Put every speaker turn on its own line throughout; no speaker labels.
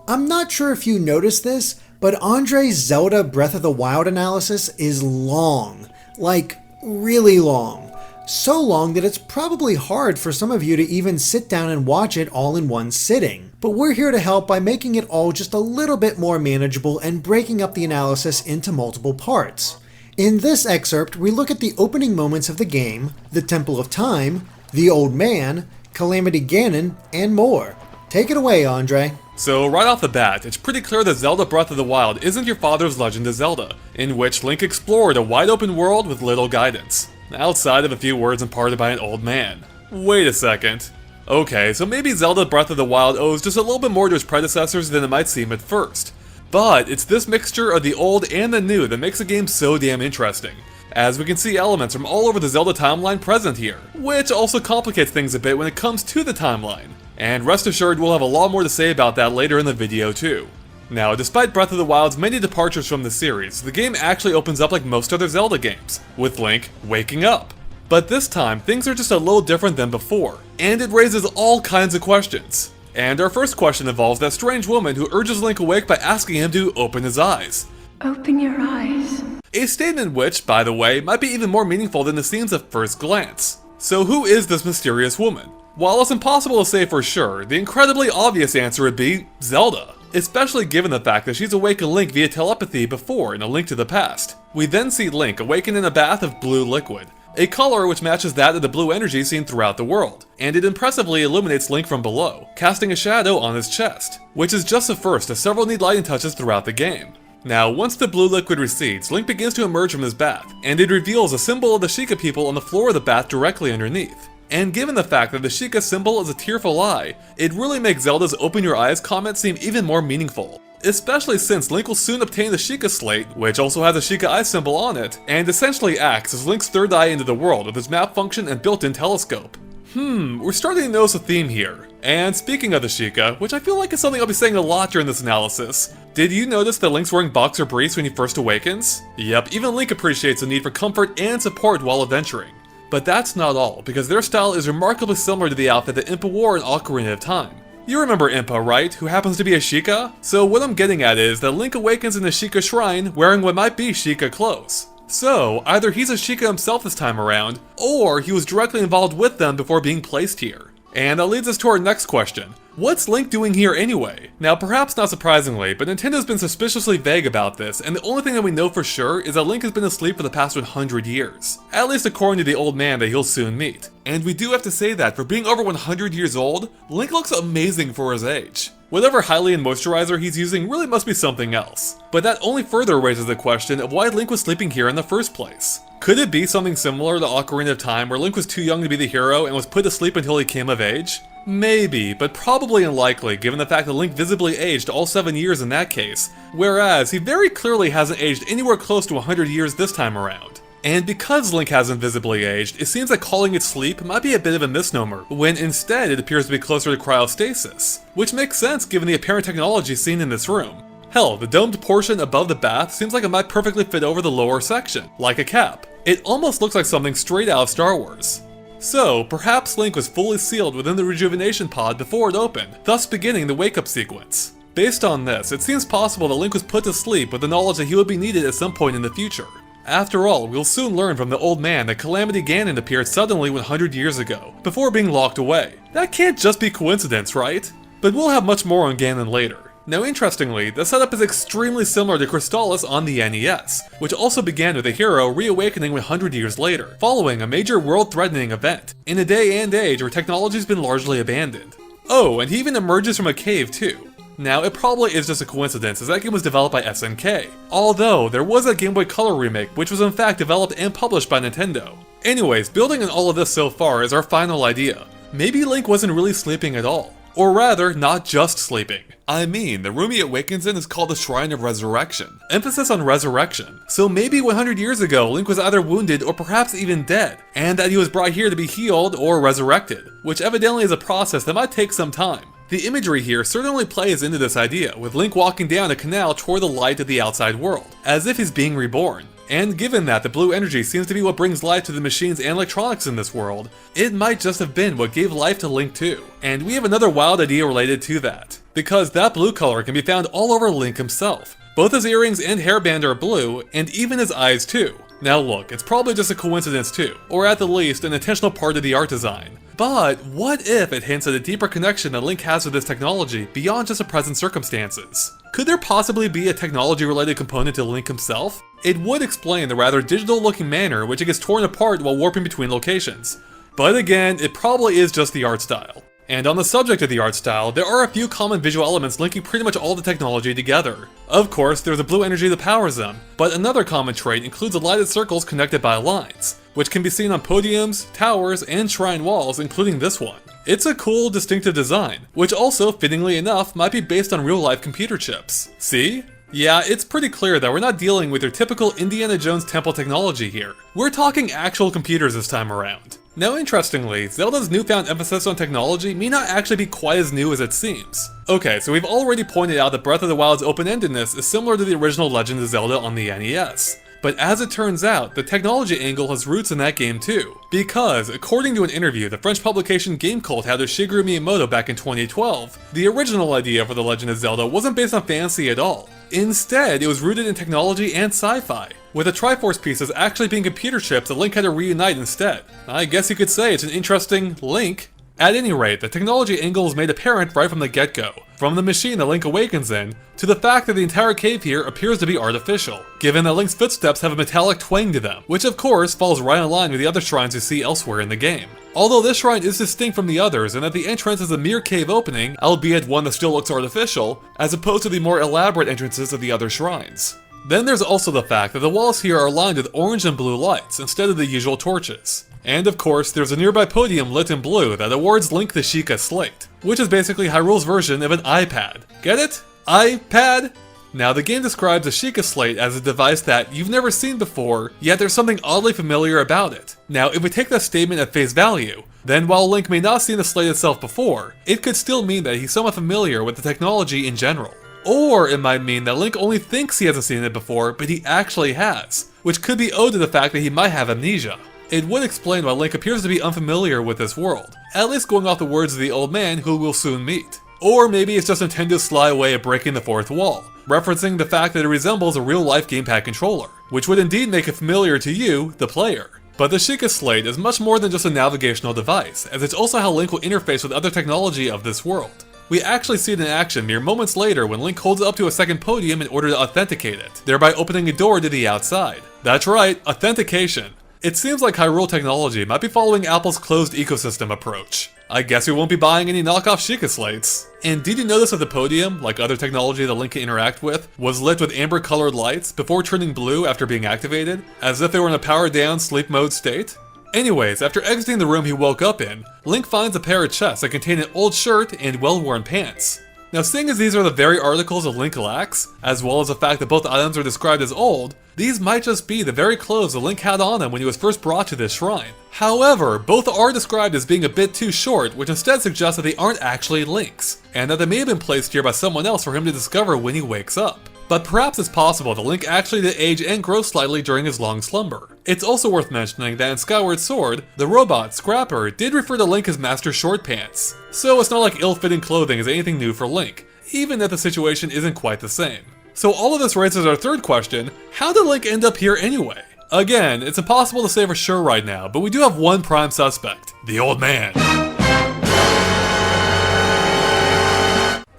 I'm not sure if you noticed this, but Andre's Zelda Breath of the Wild analysis is long. Like, really long. So long that it's probably hard for some of you to even sit down and watch it all in one sitting. But we're here to help by making it all just a little bit more manageable and breaking up the analysis into multiple parts. In this excerpt, we look at the opening moments of the game, the Temple of Time, the Old Man, Calamity Ganon, and more. Take it away, Andre.
So right off the bat, it's pretty clear that Zelda Breath of the Wild isn't your father's Legend of Zelda, in which Link explored a wide open world with little guidance, outside of a few words imparted by an old man. Wait a second. Okay, so maybe Zelda Breath of the Wild owes just a little bit more to its predecessors than it might seem at first. But it's this mixture of the old and the new that makes the game so damn interesting, as we can see elements from all over the Zelda timeline present here, which also complicates things a bit when it comes to the timeline. And rest assured we'll have a lot more to say about that later in the video too. Now, despite Breath of the Wild's many departures from the series, the game actually opens up like most other Zelda games, with Link waking up. But this time, things are just a little different than before, and it raises all kinds of questions. And our first question involves that strange woman who urges Link awake by asking him to open his eyes.
Open your eyes.
A statement which, by the way, might be even more meaningful than it seems at first glance. So who is this mysterious woman? While it's impossible to say for sure, the incredibly obvious answer would be Zelda, especially given the fact that she's awakened Link via telepathy before in A Link to the Past. We then see Link awaken in a bath of blue liquid, a color which matches that of the blue energy seen throughout the world, and it impressively illuminates Link from below, casting a shadow on his chest, which is just the first of several neat lighting touches throughout the game. Now, once the blue liquid recedes, Link begins to emerge from his bath, and it reveals a symbol of the Sheikah people on the floor of the bath directly underneath. And given the fact that the Sheikah symbol is a tearful eye, it really makes Zelda's open your eyes comment seem even more meaningful. Especially since Link will soon obtain the Sheikah Slate, which also has a Sheikah eye symbol on it, and essentially acts as Link's third eye into the world with its map function and built-in telescope. We're starting to notice a theme here. And speaking of the Sheikah, which I feel like is something I'll be saying a lot during this analysis, did you notice that Link's wearing boxer briefs when he first awakens? Yep, even Link appreciates the need for comfort and support while adventuring. But that's not all, because their style is remarkably similar to the outfit that Impa wore in Ocarina of Time. You remember Impa, right? Who happens to be a Sheikah? So what I'm getting at is that Link awakens in the Sheikah shrine wearing what might be Sheikah clothes. So, either he's a Sheikah himself this time around, or he was directly involved with them before being placed here. And that leads us to our next question. What's Link doing here anyway? Now, perhaps not surprisingly, but Nintendo's been suspiciously vague about this, and the only thing that we know for sure is that Link has been asleep for the past 100 years. At least according to the old man that he'll soon meet. And we do have to say that, for being over 100 years old, Link looks amazing for his age. Whatever Hylian moisturizer he's using really must be something else. But that only further raises the question of why Link was sleeping here in the first place. Could it be something similar to Ocarina of Time where Link was too young to be the hero and was put to sleep until he came of age? Maybe, but probably unlikely given the fact that Link visibly aged all 7 years in that case, whereas he very clearly hasn't aged anywhere close to 100 years this time around. And because Link hasn't visibly aged, it seems like calling it sleep might be a bit of a misnomer, when instead it appears to be closer to cryostasis, which makes sense given the apparent technology seen in this room. Hell, the domed portion above the bath seems like it might perfectly fit over the lower section, like a cap. It almost looks like something straight out of Star Wars. So, perhaps Link was fully sealed within the rejuvenation pod before it opened, thus beginning the wake-up sequence. Based on this, it seems possible that Link was put to sleep with the knowledge that he would be needed at some point in the future. After all, we'll soon learn from the old man that Calamity Ganon appeared suddenly 100 years ago, before being locked away. That can't just be coincidence, right? But we'll have much more on Ganon later. Now interestingly, the setup is extremely similar to Crystallis on the NES, which also began with the hero reawakening 100 years later, following a major world-threatening event, in a day and age where technology's been largely abandoned. Oh, and he even emerges from a cave too. Now, it probably is just a coincidence as that game was developed by SNK, although there was a Game Boy Color remake which was in fact developed and published by Nintendo. Anyways, building on all of this so far is our final idea. Maybe Link wasn't really sleeping at all. Or rather, not just sleeping. I mean, the room he awakens in is called the Shrine of Resurrection. Emphasis on resurrection. So maybe 100 years ago, Link was either wounded or perhaps even dead, and that he was brought here to be healed or resurrected, which evidently is a process that might take some time. The imagery here certainly plays into this idea, with Link walking down a canal toward the light of the outside world, as if he's being reborn. And given that the blue energy seems to be what brings life to the machines and electronics in this world, it might just have been what gave life to Link too. And we have another wild idea related to that. because that blue color can be found all over Link himself. Both his earrings and hairband are blue, and even his eyes too. Now look, it's probably just a coincidence too, or at the least an intentional part of the art design. But what if it hints at a deeper connection that Link has with this technology beyond just the present circumstances? Could there possibly be a technology-related component to Link himself? It would explain the rather digital-looking manner which it gets torn apart while warping between locations. But again, it probably is just the art style. And on the subject of the art style, there are a few common visual elements linking pretty much all the technology together. Of course, there's the blue energy that powers them, but another common trait includes the lighted circles connected by lines, which can be seen on podiums, towers, and shrine walls, including this one. It's a cool, distinctive design, which also, fittingly enough, might be based on real-life computer chips. See? Yeah, it's pretty clear that we're not dealing with your typical Indiana Jones temple technology here. We're talking actual computers this time around. Now interestingly, Zelda's newfound emphasis on technology may not actually be quite as new as it seems. Okay, so we've already pointed out that Breath of the Wild's open-endedness is similar to the original Legend of Zelda on the NES. But as it turns out, the technology angle has roots in that game too. Because, according to an interview the French publication Game Cult had with Shigeru Miyamoto back in 2012, the original idea for The Legend of Zelda wasn't based on fantasy at all. Instead, it was rooted in technology and sci-fi, with the Triforce pieces actually being computer chips that Link had to reunite instead. I guess you could say it's an interesting link. At any rate, the technology angle is made apparent right from the get-go, from the machine that Link awakens in, to the fact that the entire cave here appears to be artificial, given that Link's footsteps have a metallic twang to them, which of course falls right in line with the other shrines you see elsewhere in the game. Although this shrine is distinct from the others in that the entrance is a mere cave opening, albeit one that still looks artificial, as opposed to the more elaborate entrances of the other shrines. Then there's also the fact that the walls here are lined with orange and blue lights instead of the usual torches. And of course, there's a nearby podium lit in blue that awards Link the Sheikah Slate, which is basically Hyrule's version of an iPad. Get it? iPad? Now, the game describes the Sheikah Slate as a device that you've never seen before, yet there's something oddly familiar about it. Now, if we take that statement at face value, then while Link may not have seen the Slate itself before, it could still mean that he's somewhat familiar with the technology in general. Or it might mean that Link only thinks he hasn't seen it before, but he actually has, which could be owed to the fact that he might have amnesia. It would explain why Link appears to be unfamiliar with this world, at least going off the words of the old man who we'll soon meet. Or maybe it's just Nintendo's sly way of breaking the fourth wall, referencing the fact that it resembles a real-life gamepad controller, which would indeed make it familiar to you, the player. But the Sheikah Slate is much more than just a navigational device, as it's also how Link will interface with other technology of this world. We actually see it in action mere moments later when Link holds it up to a second podium in order to authenticate it, thereby opening a door to the outside. That's right, authentication. It seems like Hyrule Technology might be following Apple's closed ecosystem approach. I guess we won't be buying any knockoff Sheikah Slates. And did you notice that the podium, like other technology that Link can interact with, was lit with amber colored lights before turning blue after being activated, as if they were in a powered down sleep mode state? Anyways, after exiting the room he woke up in, Link finds a pair of chests that contain an old shirt and well-worn pants. Now, seeing as these are the very articles of Link lacks, as well as the fact that both items are described as old, these might just be the very clothes that Link had on him when he was first brought to this shrine. However, both are described as being a bit too short, which instead suggests that they aren't actually Link's, and that they may have been placed here by someone else for him to discover when he wakes up. But perhaps it's possible that Link actually did age and grow slightly during his long slumber. It's also worth mentioning that in Skyward Sword, the robot, Scrapper, did refer to Link as Master Short Pants. So it's not like ill-fitting clothing is anything new for Link, even if the situation isn't quite the same. So all of this raises our third question: how did Link end up here anyway? Again, it's impossible to say for sure right now, but we do have one prime suspect: the old man.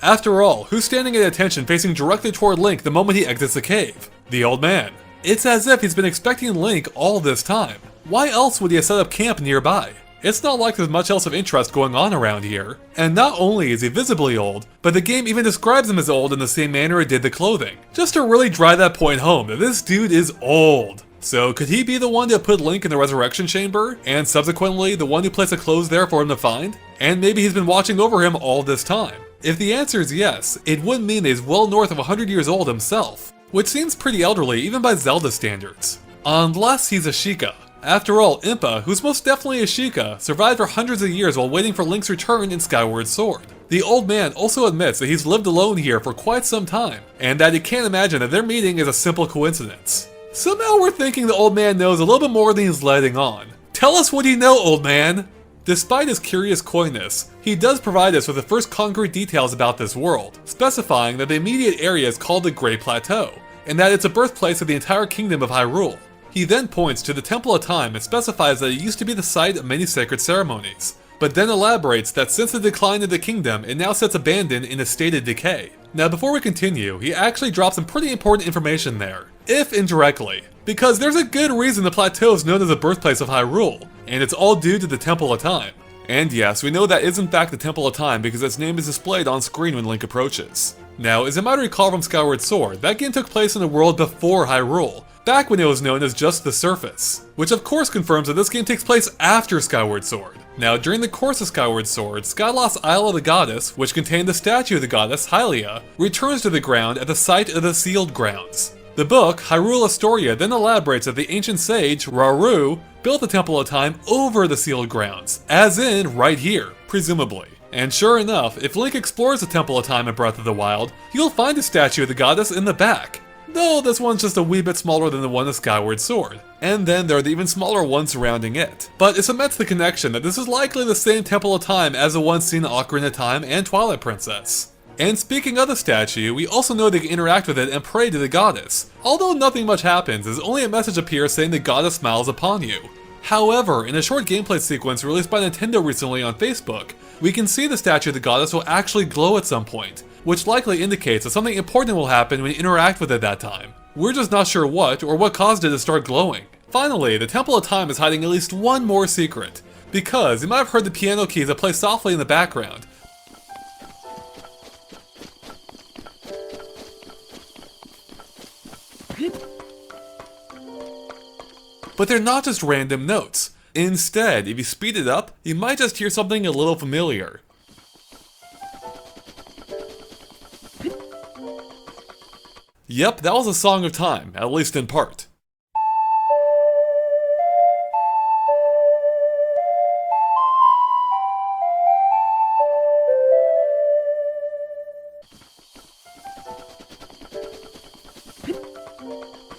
After all, who's standing at attention facing directly toward Link the moment he exits the cave? The old man. It's as if he's been expecting Link all this time. Why else would he have set up camp nearby? It's not like there's much else of interest going on around here. And not only is he visibly old, but the game even describes him as old in the same manner it did the clothing, just to really drive that point home that this dude is old. So could he be the one that put Link in the resurrection chamber, and subsequently the one who placed the clothes there for him to find? And maybe he's been watching over him all this time. If the answer is yes, it would mean that he's well north of 100 years old himself, which seems pretty elderly even by Zelda standards. Unless he's a Sheikah. After all, Impa, who's most definitely a Sheikah, survived for hundreds of years while waiting for Link's return in Skyward Sword. The old man also admits that he's lived alone here for quite some time, and that he can't imagine that their meeting is a simple coincidence. Somehow we're thinking the old man knows a little bit more than he's letting on. Tell us what you know, old man! Despite his curious coyness, he does provide us with the first concrete details about this world, specifying that the immediate area is called the Great Plateau, and that it's a birthplace of the entire kingdom of Hyrule. He then points to the Temple of Time and specifies that it used to be the site of many sacred ceremonies, but then elaborates that since the decline of the kingdom, it now sits abandoned in a state of decay. Now before we continue, he actually drops some pretty important information there, if indirectly, because there's a good reason the plateau is known as the birthplace of Hyrule, and it's all due to the Temple of Time. And yes, we know that is in fact the Temple of Time because its name is displayed on screen when Link approaches. Now, as you might recall from Skyward Sword, that game took place in a world before Hyrule, back when it was known as just the surface, which of course confirms that this game takes place after Skyward Sword. Now, during the course of Skyward Sword, Skyloft's Isle of the Goddess, which contained the statue of the goddess Hylia, returns to the ground at the site of the Sealed Grounds. The book, Hyrule Historia, then elaborates that the ancient sage, Rauru, built the Temple of Time over the Sealed Grounds, as in right here, presumably. And sure enough, if Link explores the Temple of Time in Breath of the Wild, he'll find a statue of the goddess in the back. Though this one's just a wee bit smaller than the one of Skyward Sword. And then there are the even smaller ones surrounding it. But it cements the connection that this is likely the same Temple of Time as the one seen in Ocarina of Time and Twilight Princess. And speaking of the statue, we also know they can interact with it and pray to the goddess. Although nothing much happens, as only a message appears saying the goddess smiles upon you. However, in a short gameplay sequence released by Nintendo recently on Facebook, we can see the statue of the goddess will actually glow at some point, which likely indicates that something important will happen when you interact with it that time. We're just not sure what, or what caused it to start glowing. Finally, the Temple of Time is hiding at least one more secret, because you might have heard the piano keys that play softly in the background. But they're not just random notes. Instead, if you speed it up, you might just hear something a little familiar. Yep, that was a Song of Time, at least in part.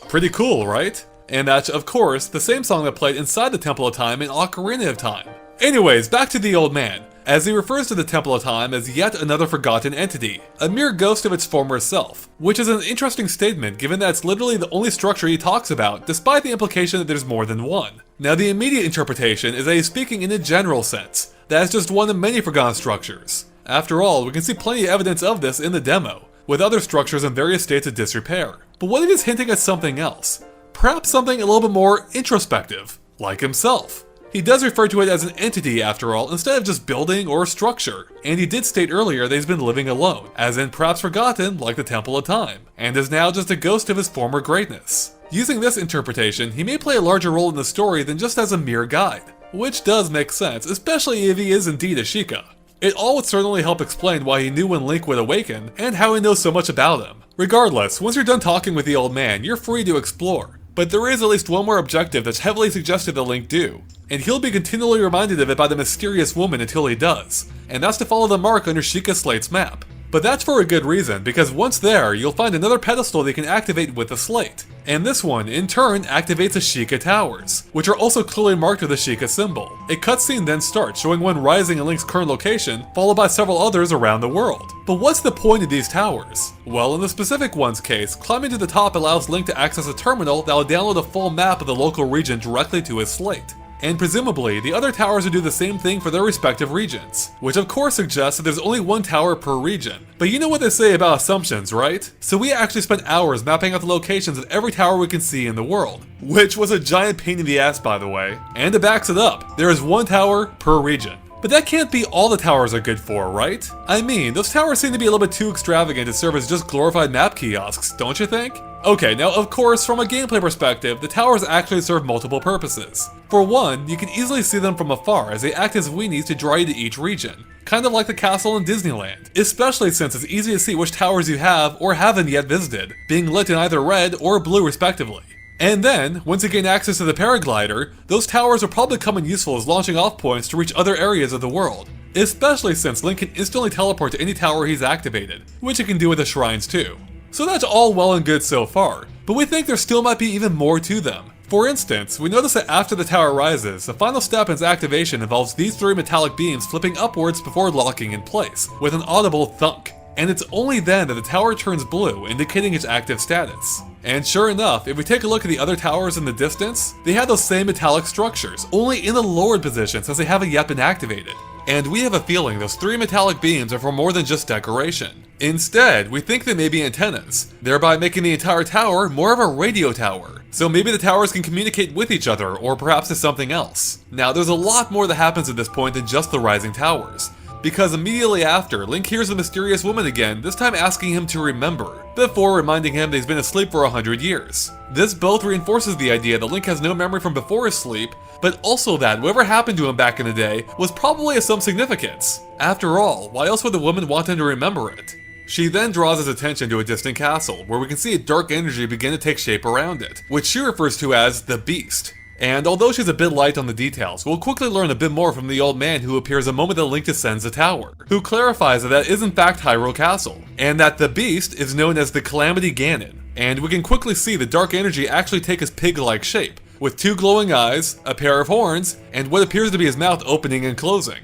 Pretty cool, right? And that's, of course, the same song that played inside the Temple of Time in Ocarina of Time. Anyways, back to the old man, as he refers to the Temple of Time as yet another forgotten entity, a mere ghost of its former self, which is an interesting statement given that it's literally the only structure he talks about, despite the implication that there's more than one. Now, the immediate interpretation is that he's speaking in a general sense, that it's just one of many forgotten structures. After all, we can see plenty of evidence of this in the demo, with other structures in various states of disrepair. But what if he's hinting at something else? Perhaps something a little bit more introspective, like himself. He does refer to it as an entity after all, instead of just building or structure, and he did state earlier that he's been living alone, as in perhaps forgotten like the Temple of Time, and is now just a ghost of his former greatness. Using this interpretation, he may play a larger role in the story than just as a mere guide, which does make sense, especially if he is indeed a Sheikah. It all would certainly help explain why he knew when Link would awaken, and how he knows so much about him. Regardless, once you're done talking with the old man, you're free to explore. But there is at least one more objective that's heavily suggested that Link do, and he'll be continually reminded of it by the mysterious woman until he does, and that's to follow the mark under Sheikah Slate's map. But that's for a good reason, because once there, you'll find another pedestal that you can activate with the slate. And this one, in turn, activates the Sheikah Towers, which are also clearly marked with the Sheikah symbol. A cutscene then starts, showing one rising in Link's current location, followed by several others around the world. But what's the point of these towers? Well, in the specific one's case, climbing to the top allows Link to access a terminal that will download a full map of the local region directly to his slate. And presumably, the other towers would do the same thing for their respective regions, which of course suggests that there's only one tower per region. But you know what they say about assumptions, right? So we actually spent hours mapping out the locations of every tower we can see in the world, which was a giant pain in the ass, by the way. And it backs it up, there is one tower per region. But that can't be all the towers are good for, right? I mean, those towers seem to be a little bit too extravagant to serve as just glorified map kiosks, don't you think? Okay, now of course, from a gameplay perspective, the towers actually serve multiple purposes. For one, you can easily see them from afar as they act as weenies to draw you to each region, kind of like the castle in Disneyland, especially since it's easy to see which towers you have or haven't yet visited, being lit in either red or blue respectively. And then, once you gain access to the paraglider, those towers will probably come in useful as launching off points to reach other areas of the world, especially since Link can instantly teleport to any tower he's activated, which he can do with the shrines too. So that's all well and good so far, but we think there still might be even more to them. For instance, we notice that after the tower rises, the final step in its activation involves these 3 metallic beams flipping upwards before locking in place, with an audible thunk. And it's only then that the tower turns blue, indicating its active status. And sure enough, if we take a look at the other towers in the distance, they have those same metallic structures, only in a lowered position since they haven't yet been activated. And we have a feeling those 3 metallic beams are for more than just decoration. Instead, we think they may be antennas, thereby making the entire tower more of a radio tower. So maybe the towers can communicate with each other, or perhaps to something else. Now, there's a lot more that happens at this point than just the rising towers. Because immediately after, Link hears the mysterious woman again, this time asking him to remember, before reminding him that he's been asleep for 100 years. This both reinforces the idea that Link has no memory from before his sleep, but also that whatever happened to him back in the day was probably of some significance. After all, why else would the woman want him to remember it? She then draws his attention to a distant castle, where we can see a dark energy begin to take shape around it, which she refers to as the Beast. And although she's a bit light on the details, we'll quickly learn a bit more from the old man who appears the moment that Link descends the tower, who clarifies that that is in fact Hyrule Castle, and that the Beast is known as the Calamity Ganon. And we can quickly see the dark energy actually take his pig-like shape, with 2 glowing eyes, a pair of horns, and what appears to be his mouth opening and closing.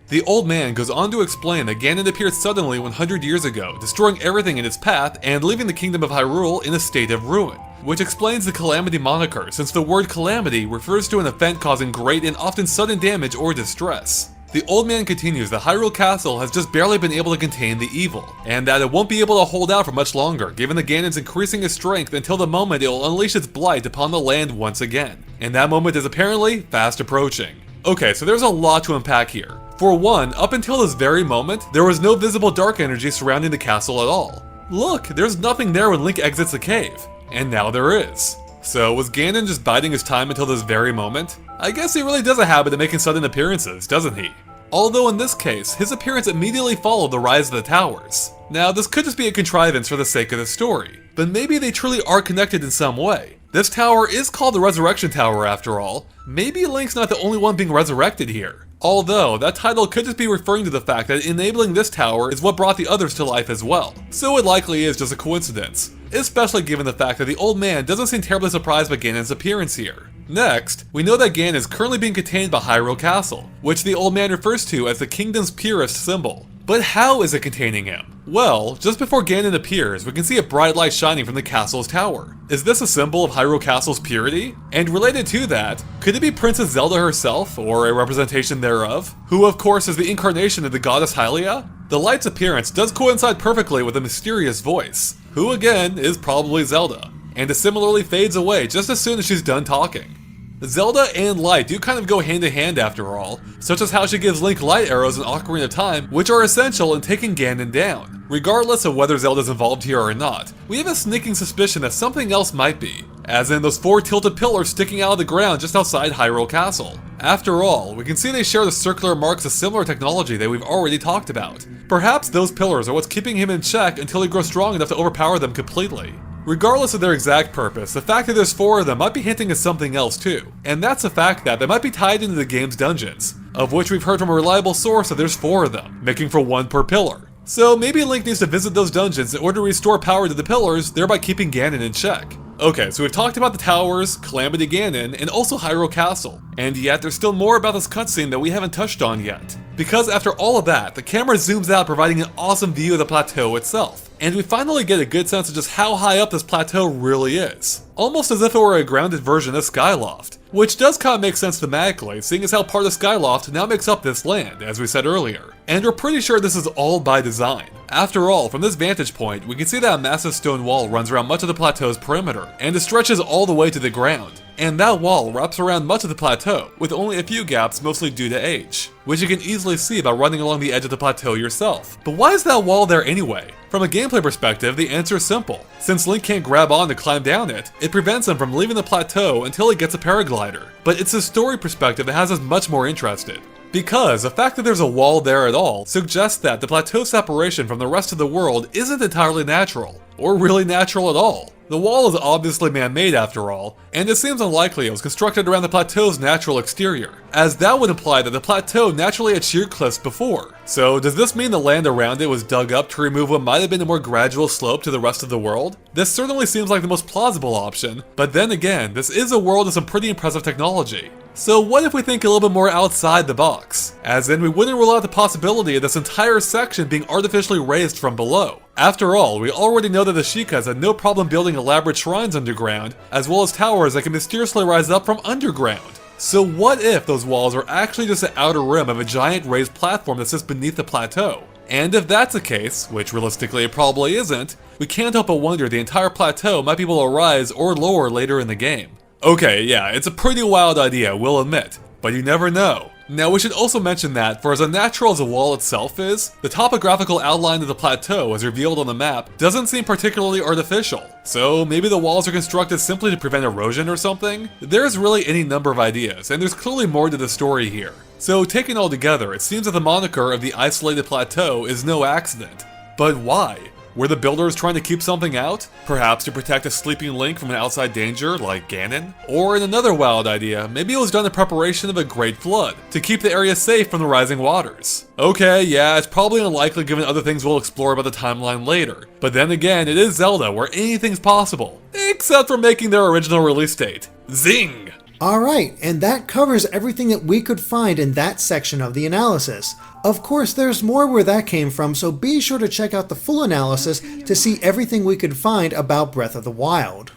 The old man goes on to explain that Ganon appeared suddenly 100 years ago, destroying everything in its path and leaving the kingdom of Hyrule in a state of ruin, which explains the Calamity moniker, since the word calamity refers to an event causing great and often sudden damage or distress. The old man continues that Hyrule Castle has just barely been able to contain the evil, and that it won't be able to hold out for much longer, given the Ganon's increasing its strength until the moment it will unleash its blight upon the land once again. And that moment is apparently fast approaching. Okay, so there's a lot to unpack here. For one, up until this very moment, there was no visible dark energy surrounding the castle at all. Look, there's nothing there when Link exits the cave. And now there is. So was Ganon just biding his time until this very moment? I guess he really does a habit of making sudden appearances, doesn't he? Although in this case, his appearance immediately followed the rise of the towers. Now, this could just be a contrivance for the sake of the story, but maybe they truly are connected in some way. This tower is called the Resurrection Tower after all. Maybe Link's not the only one being resurrected here. Although, that title could just be referring to the fact that enabling this tower is what brought the others to life as well. So it likely is just a coincidence, especially given the fact that the old man doesn't seem terribly surprised by Ganon's appearance here. Next, we know that Ganon is currently being contained by Hyrule Castle, which the old man refers to as the kingdom's purest symbol. But how is it containing him? Well, just before Ganon appears, we can see a bright light shining from the castle's tower. Is this a symbol of Hyrule Castle's purity? And related to that, could it be Princess Zelda herself, or a representation thereof? Who of course is the incarnation of the goddess Hylia? The light's appearance does coincide perfectly with a mysterious voice, who again is probably Zelda, and it similarly fades away just as soon as she's done talking. Zelda and light do kind of go hand in hand after all, such as how she gives Link light arrows in Ocarina of Time, which are essential in taking Ganon down. Regardless of whether Zelda's involved here or not, we have a sneaking suspicion that something else might be, as in those 4 tilted pillars sticking out of the ground just outside Hyrule Castle. After all, we can see they share the circular marks of similar technology that we've already talked about. Perhaps those pillars are what's keeping him in check until he grows strong enough to overpower them completely. Regardless of their exact purpose, the fact that there's 4 of them might be hinting at something else too, and that's the fact that they might be tied into the game's dungeons, of which we've heard from a reliable source that there's 4 of them, making for 1 per pillar. So maybe Link needs to visit those dungeons in order to restore power to the pillars, thereby keeping Ganon in check. Okay, so we've talked about the towers, Calamity Ganon, and also Hyrule Castle, and yet there's still more about this cutscene that we haven't touched on yet. Because after all of that, the camera zooms out providing an awesome view of the plateau itself, and we finally get a good sense of just how high up this plateau really is. Almost as if it were a grounded version of Skyloft, which does kind of make sense thematically, seeing as how part of Skyloft now makes up this land, as we said earlier. And we're pretty sure this is all by design. After all, from this vantage point, we can see that a massive stone wall runs around much of the plateau's perimeter, and it stretches all the way to the ground. And that wall wraps around much of the plateau, with only a few gaps mostly due to age, which you can easily see by running along the edge of the plateau yourself. But why is that wall there anyway? From a gameplay perspective, the answer is simple. Since Link can't grab on to climb down it, it prevents him from leaving the plateau until he gets a paraglider. But it's the story perspective that has us much more interested. Because the fact that there's a wall there at all suggests that the plateau's separation from the rest of the world isn't entirely natural, or really natural at all. The wall is obviously man-made after all, and it seems unlikely it was constructed around the plateau's natural exterior, as that would imply that the plateau naturally had sheer cliffs before. So does this mean the land around it was dug up to remove what might have been a more gradual slope to the rest of the world? This certainly seems like the most plausible option, but then again, this is a world with some pretty impressive technology. So what if we think a little bit more outside the box? As in, we wouldn't rule out the possibility of this entire section being artificially raised from below. After all, we already know that the Sheikas had no problem building elaborate shrines underground, as well as towers that can mysteriously rise up from underground. So what if those walls are actually just the outer rim of a giant raised platform that sits beneath the plateau? And if that's the case, which realistically it probably isn't, we can't help but wonder the entire plateau might be able to rise or lower later in the game. Okay, yeah, it's a pretty wild idea, we'll admit, but you never know. Now we should also mention that, for as unnatural as the wall itself is, the topographical outline of the plateau as revealed on the map doesn't seem particularly artificial. So maybe the walls are constructed simply to prevent erosion or something? There's really any number of ideas, and there's clearly more to the story here. So taken all together, it seems that the moniker of the isolated plateau is no accident. But why? Were the builders trying to keep something out? Perhaps to protect a sleeping Link from an outside danger, like Ganon? Or in another wild idea, maybe it was done in preparation of a great flood, to keep the area safe from the rising waters. Okay, yeah, it's probably unlikely given other things we'll explore about the timeline later, but then again, it is Zelda, where anything's possible. Except for making their original release date. Zing!
Alright, and that covers everything that we could find in that section of the analysis. Of course, there's more where that came from, so be sure to check out the full analysis to see everything we could find about Breath of the Wild.